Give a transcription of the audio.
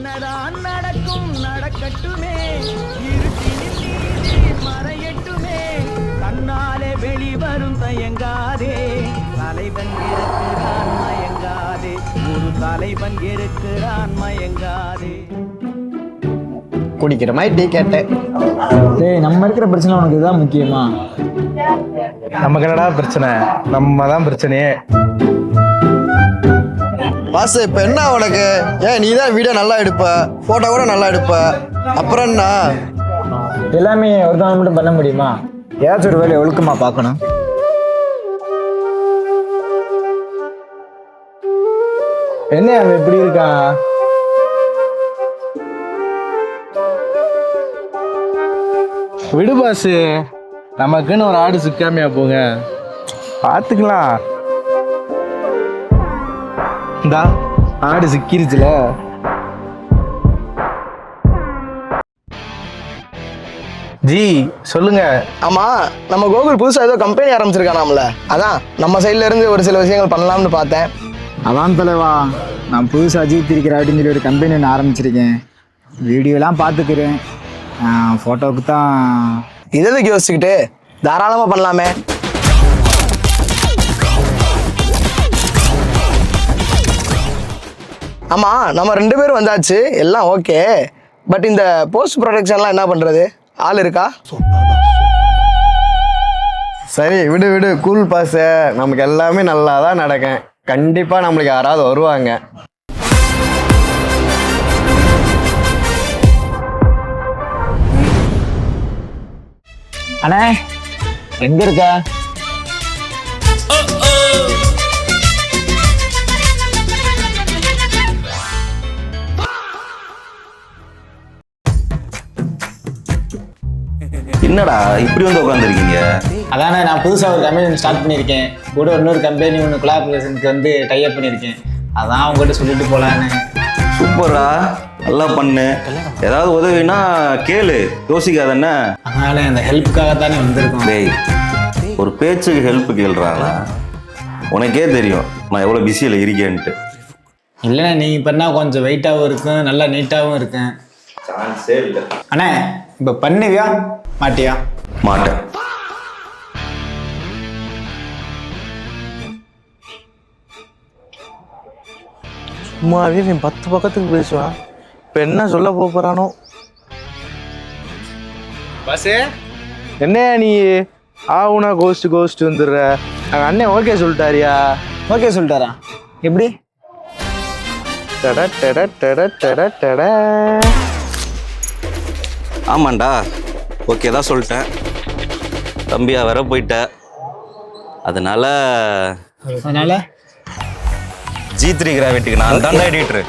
என்னதான் நடக்கும் நடக்கட்டுமே, இருட்டினில் நீதி மறையட்டுமே, தன்னாலே வெளிவரும் தயங்காதே, தலைவன் இருக்கிறான் மயங்காதே, ஒரு தலைவன் இருக்கிறான் மயங்காதே. குடிக்கிற மாதிரி டீ கேட்டேன். டேய், நம்ம இருக்கிற பிரச்சனை உனக்கு இதுதான் முக்கியமா? நமக்கு என்னடா பிரச்சனை, நம்ம தான் பிரச்சனையே. பாஸ் இப்ப என்ன உனக்கு? ஏன் நீ தான் வீடியோ நல்லா எடுப்ப, போட்டோ கூட நல்லா எடுப்ப, அப்புறம் என்ன? எல்லாமே ஒருத்தவங்க மட்டும் பண்ண முடியுமா? ஏதாச்சும் ஒரு வேலையை ஒழுக்கமா பார்க்கணும். என்ன அவன் இப்படி இருக்கான்? விடு பாசு, நமக்குன்னு ஒரு ஆடு சிக்காமையா போங்க, பார்த்துக்கலாம். இந்தா ஆடு சிக்கிருச்சுல. ஜி சொல்லுங்க. ஆமா, நம்ம கோகுல் புதுசா ஏதோ கம்பெனி ஆரம்பிச்சிருக்கானாம்ல, அதான் நம்ம சைட்ல இருந்து ஒரு சில விஷயங்கள் பண்ணலாம்னு பார்த்தேன். அதான் தலைவா, நான் புதுசாக அஜித் இருக்கிற அப்படின்னு சொல்லி ஒரு கம்பெனி ஒன்று ஆரம்பிச்சிருக்கேன். வீடியோலாம் பார்த்துக்கிறேன், ஃபோட்டோவுக்கு தான். எதுக்கு யோசிச்சுக்கிட்டு தாராளமா பண்ணலாமே. ஆமா, நம்ம 2 பேரும் வந்தாச்சு, எல்லாம் ஓகே. பட் இந்த போஸ்ட் ப்ரொடக்ஷன்லாம் என்ன பண்றது? ஆள் இருக்கா? சரி விடு விடு, கூல் பாஸ். நமக்கு எல்லாமே நல்லா தான் நடக்கும். கண்டிப்பா நம்மளுக்கு யாராவது வருவாங்க. அண்ணே, எங்க இருக்க? என்னடா இப்படி வந்து உட்காந்துருக்கீங்க? அதானே, நான் புதுசாக ஒரு கம்பெனி ஸ்டார்ட் பண்ணியிருக்கேன். கூட இன்னொரு கம்பெனி ஒன்று கொலாபரேஷனுக்கு வந்து டைப் பண்ணியிருக்கேன். அதான் உங்கள்கிட்ட சொல்லிட்டு போகலான்னு. சூப்பர்டா, நல்லா பண்ணு. ஏதாவது உதவினா கேளு, யோசிக்காதண்ணே. அதனால அந்த ஹெல்ப்புக்காக தானே வந்திருக்கோம். டேய், ஒரு பேச்சுக்கு ஹெல்ப் கேள்றாங்களா? உனக்கே தெரியும் நான் எவ்வளோ பிஸியில் இருக்கேன்ட்டு. இல்லைண்ணே, நீங்கள் பண்ணால் கொஞ்சம் வெயிட்டாகவும் இருக்கும், நல்லா நீட்டாகவும் இருக்கும். சான்ஸே இல்லை. அண்ணே, இப்போ பண்ணுவியா மாட்டியா? மாட்டேன். சும்மாவே நீ 10 பக்கத்துக்கு பேசுவான், இப்போ என்ன சொல்ல போறானோ? பாசே, என்னையா நீ ஆவுனா கோஸ்ட் வந்துடுற? எங்கள் அண்ணன் ஓகே சொல்லிட்டாரியா? ஓகே சொல்லிட்டாரா? எப்படி? டட டட டட டட டட. ஆமாண்டா, ஓகே தான் சொல்லிட்டேன். தம்பியா வர போயிட்ட, அதனால அதனால G3 கிராவிட்டிக்கு நான் தான்டா எடிட்டரு.